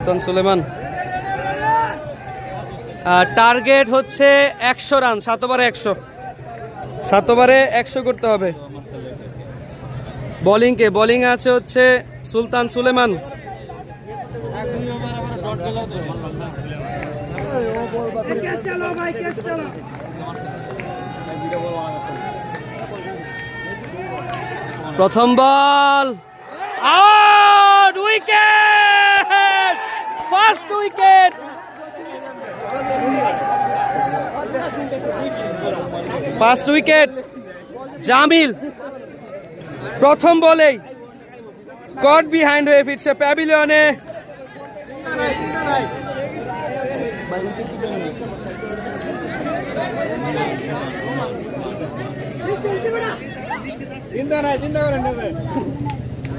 সুলতান Sulaiman. Target হচ্ছে 100 run, 7 ওভারে 100, 7 ওভারে 100 করতে হবে। বোলিং আছে হচ্ছে সুলতান সুলেমান। প্রথম ball out, wicket, first wicket. First wicket Jamil প্রথম বলেই কট বিহাইন্ড হয়ে ফিরছে প্যাভিলিয়নে।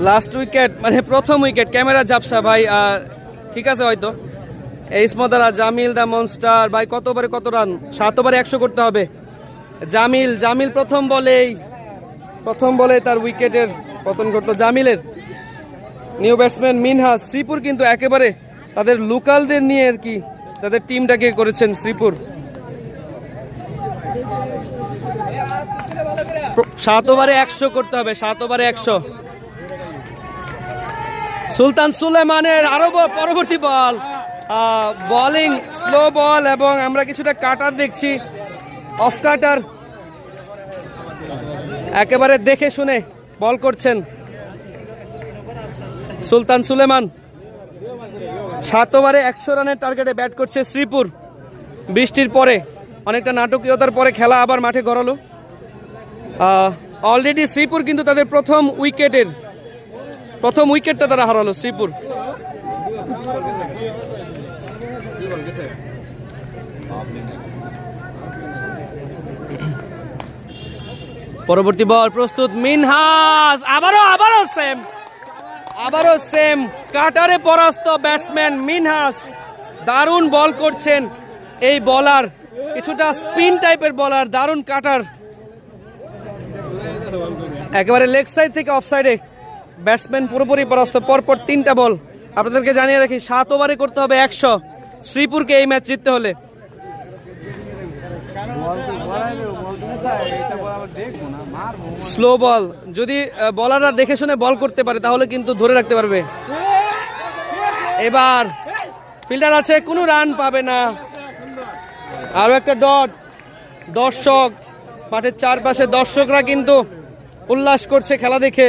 লাস্ট উইকেট মানে প্রথম উইকেট, ক্যামেরা ঝাপসা ভাই, ঠিক আছে হয়তো। এই স্মদারা জামিল দা মনস্টার ভাই, কত ওভারে কত রান? 7 ওভারে 100 করতে হবে। জামিল প্রথম বলে তার উইকেটের পতন ঘটলো জামিলের। New batsman Minhas. শ্রীপুর কিন্তু একেবারে তাদের লোকালদের নিয়ে আর কি তাদের টিমটাকে করেছেন শ্রীপুর। 7 ওভারে 100 করতে হবে, 7 ওভারে 100। সুলতান সুলেমানের আরো পরবর্তী বল, বোলিং স্লো বল এবং আমরা কিছুটা কাটার দেখছি, অফ কাটার। একেবারে দেখে শুনে বল করছেন সুলতান সুলেমান। 7 ওভারে 100 রানের টার্গেটে ব্যাট করছে শ্রীপুর। বৃষ্টির পরে অনেকটা নাটকীয়তার পরে খেলা আবার মাঠে গড়ালো। অলরেডি শ্রীপুর কিন্তু তাদের প্রথম উইকেটটা তারা হারালো শ্রীপুর। পরবর্তী বল প্রস্তুত, মিনহাস আবারও সেম কাটারে পরাস্ত ব্যাটসম্যান মিনহাস। দারুণ বল করছেন এই বলার, কিছুটা স্পিন টাইপের বলার, দারুণ কাটার, একেবারে লেগ সাইড থেকে অফ সাইডে ব্যাটসম্যান পুরোপুরি পরাস্ত। পরপর 3টা বল। আপনাদেরকে জানিয়ে রাখি 7 ওভারে করতে হবে 100 শ্রীপুরকে এই ম্যাচ জিততে হলে। স্লো বল, যদি বলাররা দেখে শুনে বল করতে পারে তাহলে কিন্তু ধরে রাখতে পারবে। এবার ফিল্ডার আছে, কোনো রান পাবে না। আরো একটা ডট। দর্শক মাঠের চারপাশে দর্শকরা কিন্তু উল্লাস করছে খেলা দেখে।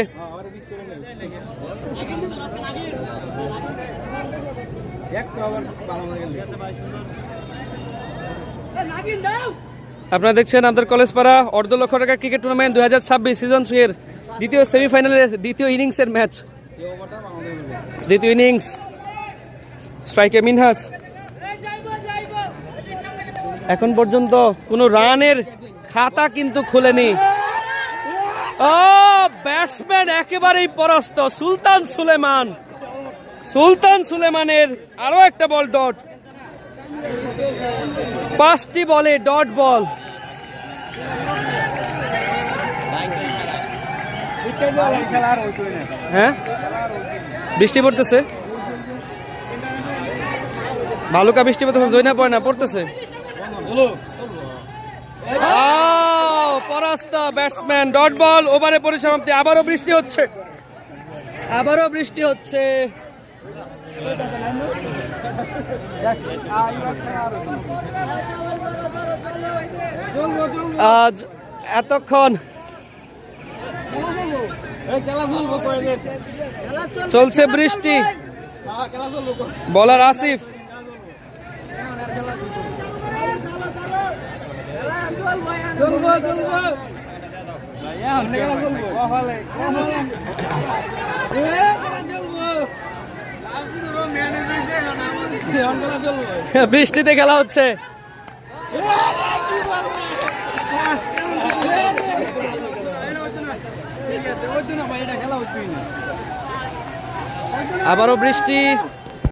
আপনারা দেখছেন আমাদের কলেজ পাড়া অর্ধ লক্ষ টাকা ক্রিকেট টুর্নামেন্ট 2026 সিজন 3 এর দ্বিতীয় সেমিফাইনালের দ্বিতীয় ইনিংসের ম্যাচ। দ্বিতীয় ইনিংস, স্ট্রাইকে মিনহাস। এখন পর্যন্ত কোনো রানের খাতা কিন্তু খুলেনি। ব্যাটসম্যান একেবারেই পরাস্ত সুলতান সুলেমানের আরো একটা বল ডট। 5টি বলে ডট বল। হ্যাঁ, বৃষ্টি পড়তেছে, ভালুকা বৃষ্টি পড়তেছে, জয়না পড়ে না, পড়তেছে। পরাস্ত ব্যাটসম্যান, ডট বল, ওভারে পরিসমাপ্তি। আবারও বৃষ্টি হচ্ছে। আজ এতক্ষণ চলছে বৃষ্টি। বলার আসিফ, বৃষ্টিতে খেলা হচ্ছে। আবারও বৃষ্টি।